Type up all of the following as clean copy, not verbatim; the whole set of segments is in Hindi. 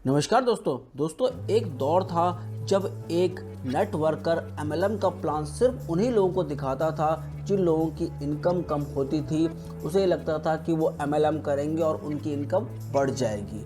नमस्कार दोस्तों एक दौर था जब एक नेटवर्कर एमएलएम का प्लान सिर्फ उन्हीं लोगों को दिखाता था जिन लोगों की इनकम कम होती थी। उसे लगता था कि वो एमएलएम करेंगे और उनकी इनकम बढ़ जाएगी।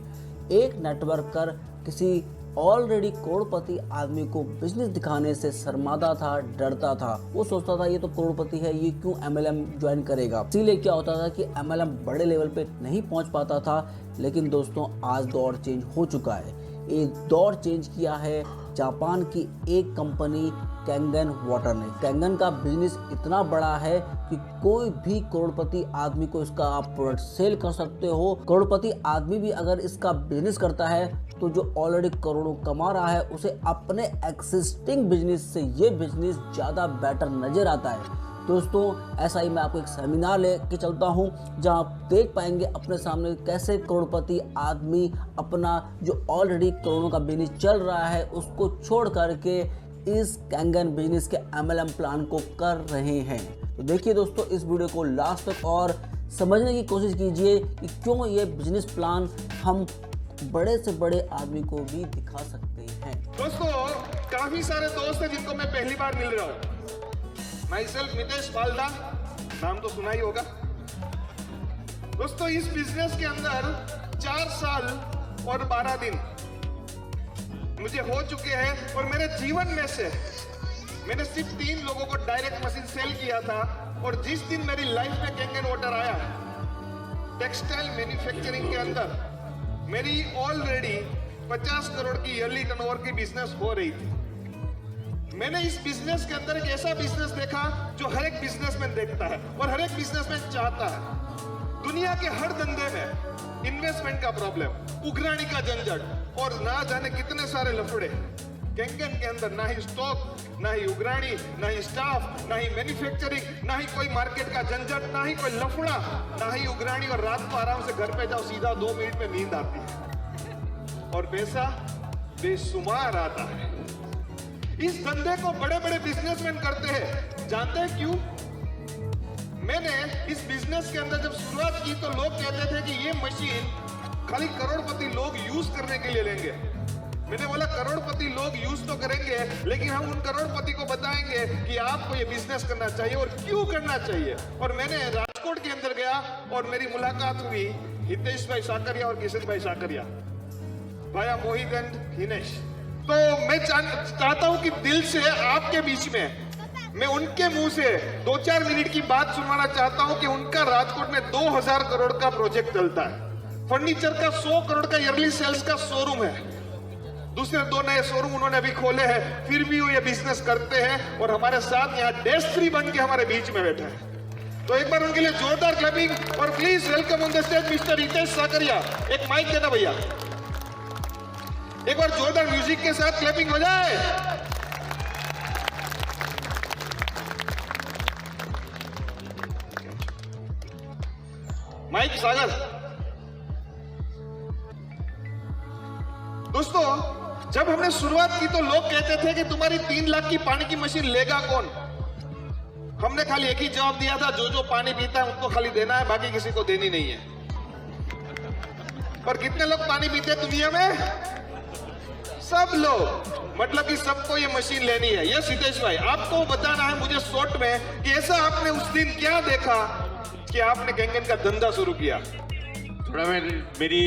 एक नेटवर्कर किसी ऑलरेडी करोड़पति आदमी को बिजनेस दिखाने से शर्माता था, डरता था। वो सोचता था ये तो करोड़पति है, ये क्यों एमएलएम ज्वाइन करेगा। इसीलिए क्या होता था कि एमएलएम बड़े लेवल पे नहीं पहुंच पाता था। लेकिन दोस्तों आज दौर चेंज हो चुका है। एक दौर चेंज किया है जापान की एक कंपनी कैंगन वाटर ने। कैंगन का बिजनेस इतना बड़ा है कि कोई भी करोड़पति आदमी को इसका आप प्रोडक्ट सेल कर सकते हो। करोड़पति आदमी भी अगर इसका बिजनेस करता है तो जो ऑलरेडी करोड़ों कमा रहा है उसे अपने एक्सिस्टिंग बिजनेस से ये बिजनेस ज़्यादा बेटर नजर आता है। दोस्तों ऐसा ही मैं आपको एक सेमिनार लेके चलता हूँ जहाँ आप देख पाएंगे अपने सामने कैसे करोड़पति आदमी अपना जो ऑलरेडी करोड़ों का बिजनेस चल रहा है उसको छोड़ करके इस कैंगन बिजनेस के एमएलएम प्लान को कर रहे हैं। तो देखिए दोस्तों इस वीडियो को लास्ट तक और समझने की कोशिश कीजिए कि क्यों ये बिजनेस प्लान हम बड़े से बड़े आदमी को भी दिखा सकते हैं। दोस्तों काफी सारे दोस्त हैं जिनको मैं पहली बार मिल रहा हूँ। माई सेल्फ मितेश बालदा, नाम तो सुना ही होगा। दोस्तों इस बिजनेस के अंदर 4 साल और 12 दिन मुझे हो चुके हैं और मेरे जीवन में से मैंने सिर्फ 3 लोगों को डायरेक्ट मशीन सेल किया था। और जिस दिन मेरी लाइफ में कैंगन वाटर आया, टेक्सटाइल मैन्युफैक्चरिंग के अंदर मेरी ऑलरेडी 50 करोड़ की ईयरली टर्नओवर की बिजनेस हो रही थी। मैंने इस बिजनेस के अंदर एक ऐसा बिजनेस देखा जो हर एक बिजनेसमैन देखता है और हर एक बिजनेसमैन चाहता है। दुनिया के हर धंधे में इन्वेस्टमेंट का प्रॉब्लम, उघराणी का झंझट और ना जाने कितने सारे लफड़े। कैंगन के अंदर ना ही स्टॉक, ना ही उघराणी, ना ही स्टाफ, ना ही मैन्युफैक्चरिंग, ना ही कोई मार्केट का झंझट, ना ही कोई लफड़ा, ना ही उघराणी। और रात को आराम से घर पे जाओ, सीधा 2 मिनट में नींद आती है और पैसा बेशुमार आता है। इस धंधे को बड़े बड़े बिजनेसमैन करते हैं। जानते हैं क्यों? मैंने इस बिजनेस के अंदर जब शुरुआत की तो लोग कहते थे कि ये मशीन खाली करोड़पति लोग यूज करने के लिए लेंगे। मैंने बोला करोड़पति लोग यूज तो करेंगे लेकिन हम उन करोड़पति को बताएंगे कि आपको ये बिजनेस करना चाहिए और क्यों करना चाहिए। और मैंने राजकोट के अंदर गया और मेरी मुलाकात हुई हितेश भाई साकरिया और किशन भाई साकरिया, भाया मोहित एंड हिनेश। तो मैं चाहता हूं कि दिल से आपके बीच में मैं उनके मुंह से 2-4 मिनट की बात सुनवाना चाहता हूं कि उनका राजकोट में 2000 करोड़ का प्रोजेक्ट चलता है। फर्नीचर का 100 करोड़ का ईयरली सेल्स का शोरूम है। दूसरे 2 नए शोरूम उन्होंने अभी खोले हैं, फिर भी वो ये बिजनेस करते हैं और हमारे साथ यहाँ डेस्क फ्री बन के हमारे बीच में बैठे हैं। तो एक बार उनके लिए जोरदार क्लैपिंग और please welcome on the stage mister Hitesh Sakaria. एक माइक देना भैया, एक बार जोरदार म्यूजिक के साथ क्लैपिंग हो जाए। माइक सागर। दोस्तों जब हमने शुरुआत की तो लोग कहते थे कि तुम्हारी 3 लाख की पानी की मशीन लेगा कौन। हमने खाली एक ही जवाब दिया था, जो पानी पीता है उनको खाली देना है, बाकी किसी को देनी नहीं है। पर कितने लोग पानी पीते हैं दुनिया में? सब लोग। मतलब कि सबको ये मशीन लेनी है। ये हितेश भाई आपको बताना है मुझे शॉर्ट में कि ऐसा आपने उस दिन क्या देखा कि आपने कैंगन का धंधा शुरू किया। थोड़ा मैं मेरी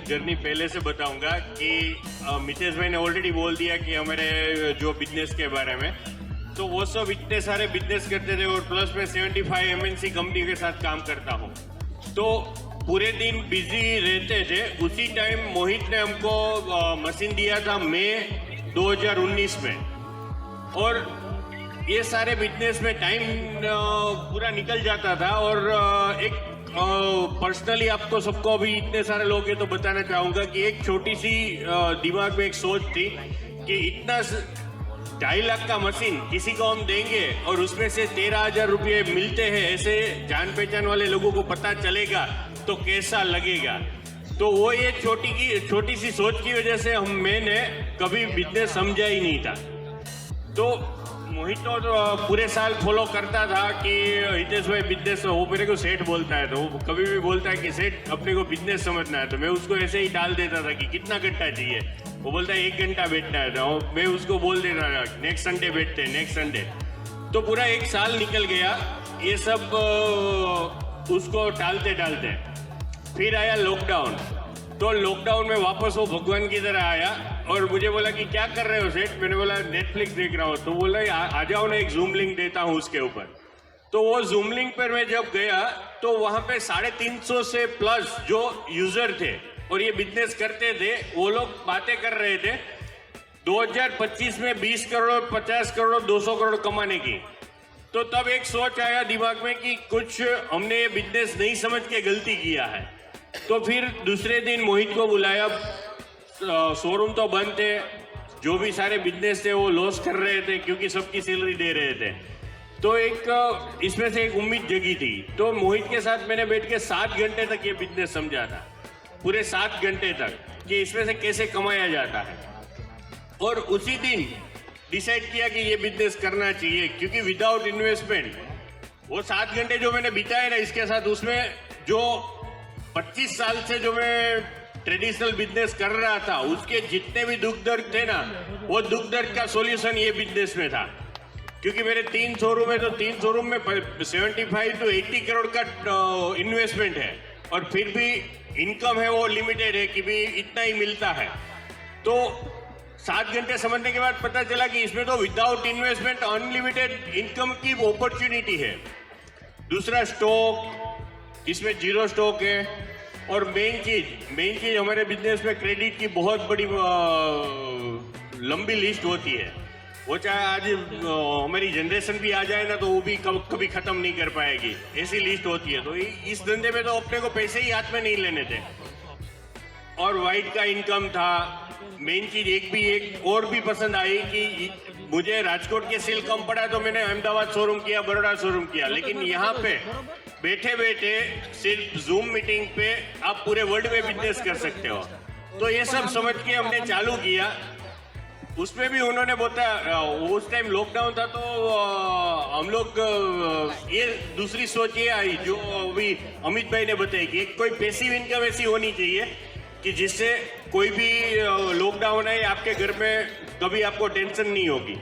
जर्नी पहले से बताऊंगा कि मितेश भाई ने ऑलरेडी बोल दिया कि हमारे जो बिजनेस के बारे में, तो वो सब इतने सारे बिजनेस करते थे और प्लस में 75 एमएनसी कंपनी के साथ काम करता हूँ। तो पूरे दिन बिजी रहते थे। उसी टाइम मोहित ने हमको मशीन दिया था मई 2019 में और ये सारे बिजनेस में टाइम पूरा निकल जाता था। और एक पर्सनली आपको सबको अभी इतने सारे लोग हैं तो बताना चाहूँगा कि एक छोटी सी दिमाग में एक सोच थी कि इतना 2.5 लाख का मशीन किसी को हम देंगे और उसमें से 13,000 रुपये मिलते हैं, ऐसे जान पहचान वाले लोगों को पता चलेगा तो कैसा लगेगा। तो वो ये छोटी सी सोच की वजह से मैंने कभी बिजनेस समझा ही नहीं था। तो मोहित तो पूरे साल फॉलो करता था कि हितेश भाई बिजनेस, वो मेरे को सेठ बोलता है तो वो कभी भी बोलता है कि सेठ अपने को बिजनेस समझना है, तो मैं उसको ऐसे ही डाल देता था कि कितना घंटा चाहिए। वो बोलता है 1 घंटा बैठना है, तो मैं उसको बोल देता था नेक्स्ट संडे बैठते हैं, नेक्स्ट संडे। तो पूरा 1 साल निकल गया ये सब उसको टालते टालते। फिर आया लॉकडाउन, तो लॉकडाउन में वापस वो भगवान की तरह आया और मुझे बोला कि क्या कर रहे हो सेठ? मैंने बोला नेटफ्लिक्स देख रहा हूँ। तो बोला आ जाओ ना, एक जूम लिंक देता हूँ उसके ऊपर। तो वो जूम लिंक पर मैं जब गया तो वहाँ पे 350 से प्लस जो यूजर थे और ये बिजनेस करते थे, वो लोग बातें कर रहे थे 2025 में 20 करोड़, 50 करोड़, 200 करोड़ कमाने की। तो तब एक सोच आया दिमाग में कि कुछ हमने ये बिजनेस नहीं समझ के गलती किया है। तो फिर दूसरे दिन मोहित को बुलाया, शोरूम तो बंद थे, जो भी सारे बिजनेस थे वो लॉस कर रहे थे क्योंकि सबकी सैलरी दे रहे थे। तो एक इसमें से एक उम्मीद जगी थी। तो मोहित के साथ मैंने बैठ के 7 घंटे तक ये बिजनेस समझा था, पूरे 7 घंटे तक, कि इसमें से कैसे कमाया जाता है। और उसी दिन डिसाइड किया कि ये बिजनेस करना चाहिए, क्योंकि विदाउट इन्वेस्टमेंट वो 7 घंटे जो मैंने बिताए ना इसके साथ, उसमें जो 25 साल से जो मैं ट्रेडिशनल बिजनेस कर रहा था उसके जितने भी दुख दर्द थे ना, वो दुख दर्द का सॉल्यूशन ये बिजनेस में था। क्योंकि मेरे 3 शोरूम है, तो 3 शोरूम में 75 to 80 करोड़ का इन्वेस्टमेंट है और फिर भी इनकम है वो लिमिटेड है कि भी इतना ही मिलता है। तो 7 घंटे समझने के बाद पता चला कि इसमें तो विदाउट इन्वेस्टमेंट अनलिमिटेड इनकम की अपॉर्चुनिटी है। दूसरा स्टॉक, इसमें 0 स्टॉक है। और मेन चीज हमारे बिजनेस में क्रेडिट की बहुत बड़ी लंबी लिस्ट होती है। वो चाहे आज हमारी जनरेशन भी आ जाए ना तो वो भी कभी खत्म नहीं कर पाएगी, ऐसी लिस्ट होती है। तो इस धंधे में तो अपने को पैसे ही हाथ में नहीं लेने थे। और वाइट का इनकम था। मेन चीज एक और भी पसंद आई कि मुझे राजकोट के सेल कम पड़ा तो मैंने अहमदाबाद शोरूम किया, बड़ौदा शोरूम किया, लेकिन यहाँ पे बैठे बैठे सिर्फ जूम मीटिंग पे आप पूरे वर्ल्ड में बिजनेस कर सकते हो। तो ये सब समझ के हमने चालू किया। उसमें भी उन्होंने बताया, उस टाइम लॉकडाउन था तो हम लोग ये दूसरी सोच ये आई जो अभी अमित भाई ने बताई कि कोई पैसिव इनकम ऐसी होनी चाहिए कि जिससे कोई भी लॉकडाउन है आपके घर में कभी आपको टेंशन नहीं होगी।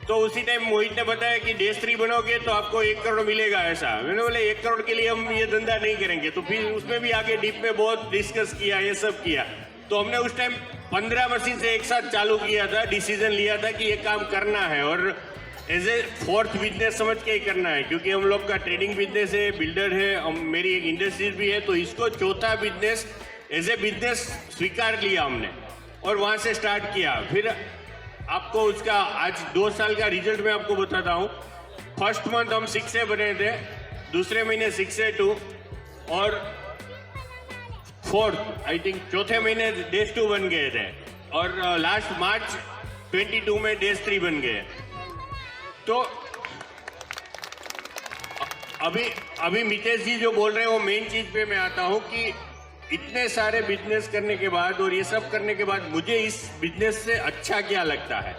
तो उसी टाइम मोहित ने बताया कि डेज 3 बनोगे तो आपको 1 करोड़ मिलेगा। ऐसा मैंने बोला 1 करोड़ के लिए हम ये धंधा नहीं करेंगे। तो फिर उसमें भी आगे डीप में बहुत डिस्कस किया, ये सब किया। तो हमने उस टाइम 15 मशीन से एक साथ चालू किया था, डिसीजन लिया था कि ये काम करना है और एज ए 4th बिजनेस समझ के ही करना है, क्योंकि हम लोग का ट्रेडिंग बिजनेस है, बिल्डर है, मेरी एक इंडस्ट्रीज भी है। तो इसको 4था बिजनेस एज ए बिजनेस स्वीकार लिया हमने और वहां से स्टार्ट किया। फिर आपको उसका आज 2 साल का रिजल्ट मैं आपको बताता हूँ। फर्स्ट मंथ हम 6 से बने थे, दूसरे महीने 6 से 2 और 4th आई थिंक चौथे महीने डेज 2 बन गए थे और लास्ट मार्च 22 में डेज 3 बन गए। तो अभी मितेश जी जो बोल रहे हैं वो मेन चीज पे मैं आता हूँ कि इतने सारे बिजनेस करने के बाद और ये सब करने के बाद मुझे इस बिजनेस से अच्छा क्या लगता है।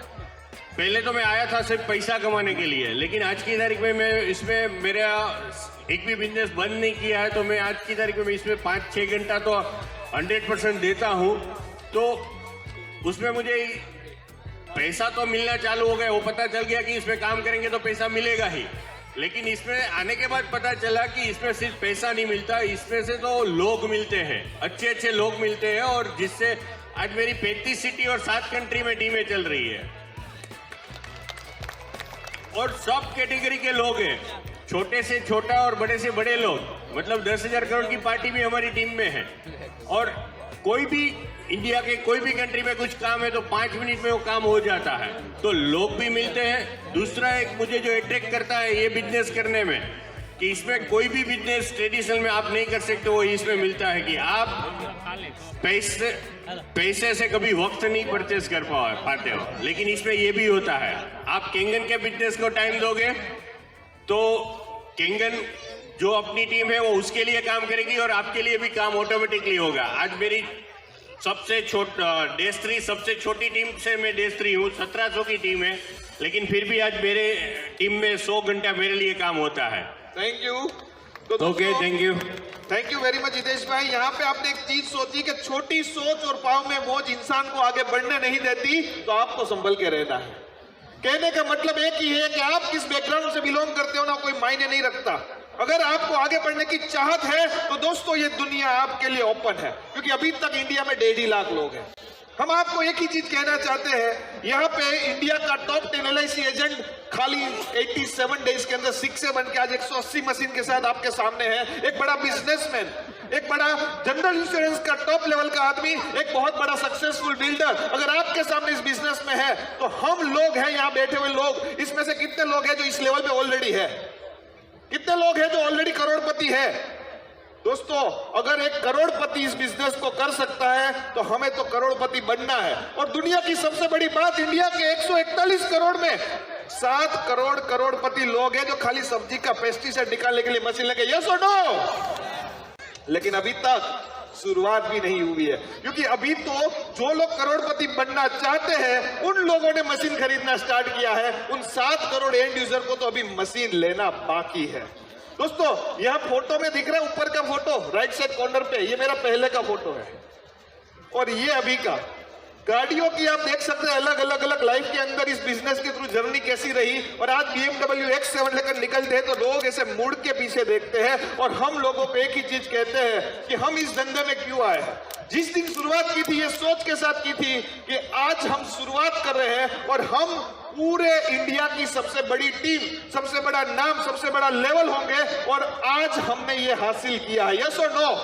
पहले तो मैं आया था सिर्फ पैसा कमाने के लिए, लेकिन आज की तारीख में मैं इसमें मेरा एक भी बिजनेस बंद नहीं किया है। तो मैं आज की तारीख में इसमें 5-6 घंटा तो 100% देता हूँ। तो उसमें मुझे पैसा तो मिलना चालू हो गया। वो पता चल गया कि इसमें काम करेंगे तो पैसा मिलेगा ही, लेकिन इसमें आने के बाद पता चला कि इसमें सिर्फ पैसा नहीं मिलता, इसमें से तो लोग मिलते हैं, अच्छे अच्छे लोग मिलते हैं। और जिससे आज मेरी 35 सिटी और 7 कंट्री में टीमें चल रही है और सब कैटेगरी के लोग हैं, छोटे से छोटा और बड़े से बड़े लोग। मतलब 10,000 करोड़ की पार्टी भी हमारी टीम में है। और कोई भी इंडिया के कोई भी कंट्री में कुछ काम है तो 5 मिनट में वो काम हो जाता है। तो लोग भी मिलते हैं। दूसरा एक मुझे जो अट्रैक्ट करता है ये बिजनेस करने में कि इसमें कोई भी बिजनेस ट्रेडिशनल में आप नहीं कर सकते, वो इसमें मिलता है कि आप पैसे से कभी वक्त नहीं परचेस कर पाते हो, लेकिन इसमें ये भी होता है। आप केंगन के बिजनेस को टाइम दोगे तो केंगन जो अपनी टीम है वो उसके लिए काम करेगी और आपके लिए भी काम ऑटोमेटिकली होगा। आज मेरी सबसे डेज 3 सबसे छोटी टीम से मैं डेज 3 हूँ, 1700 की टीम है। लेकिन फिर भी आज मेरे टीम में 100 घंटा मेरे लिए काम होता है। Thank you. Okay, thank you very much Hitesh भाई। यहाँ पे आपने एक चीज सोची कि छोटी सोच और पाँव में मौज इंसान को आगे बढ़ने नहीं देती, तो आपको संभल के रहना है। कहने का मतलब एक ही है कि आप किस बैकग्राउंड से बिलोंग करते हो ना, कोई मायने नहीं रखता। अगर आपको आगे बढ़ने की चाहत है तो दोस्तों ये दुनिया आपके लिए ओपन है, क्योंकि अभी तक इंडिया में 1.5 लाख लोग हैं। हम आपको एक ही चीज कहना चाहते हैं, यहाँ पे इंडिया का टॉप 10 LIC एजेंट खाली 87 डेज के अंदर 6 से बन के आज 180 मशीन के साथ आपके सामने है। एक बड़ा बिजनेसमैन, एक बड़ा जनरल इंश्योरेंस का टॉप लेवल का आदमी, एक बहुत बड़ा सक्सेसफुल बिल्डर अगर आपके सामने इस बिजनेस में है, तो हम लोग हैं यहाँ बैठे हुए लोग, इसमें से कितने लोग हैं जो इस लेवल पे ऑलरेडी है? कितने लोग हैं जो ऑलरेडी करोड़पति है? दोस्तों, अगर एक करोड़पति इस बिजनेस को कर सकता है तो हमें तो करोड़पति बनना है। और दुनिया की सबसे बड़ी बात, इंडिया के 141 करोड़ में 7 करोड़ करोड़पति लोग हैं जो खाली सब्जी का पेस्टिसाइड निकालने के लिए मशीन लेके, यस और नो? लेकिन अभी तक शुरुआत भी नहीं हुई है, क्योंकि अभी तो जो लोग करोड़पति बनना चाहते हैं उन लोगों ने मशीन खरीदना स्टार्ट किया है। उन 7 करोड़ एंड यूजर को तो अभी मशीन लेना बाकी है। दोस्तों, यहां फोटो में दिख रहा है ऊपर का फोटो राइट साइड कॉर्नर पे, ये मेरा पहले का फोटो है और ये अभी का। गाड़ियों की आप देख सकते हैं अलग अलग लाइफ के अंदर इस बिजनेस के थ्रू जर्नी कैसी रही। और आज BMW X7 लेकर निकलते हैं तो लोग ऐसे मुड़ के पीछे देखते हैं, और हम लोगों को एक ही चीज कहते हैं कि हम इस धंधे में क्यों आए हैं। जिस दिन शुरुआत की थी ये सोच के साथ की थी कि आज हम शुरुआत कर रहे हैं और हम पूरे इंडिया की सबसे बड़ी टीम, सबसे बड़ा नाम, सबसे बड़ा लेवल होंगे, और आज हमने ये हासिल किया है। यस और नो?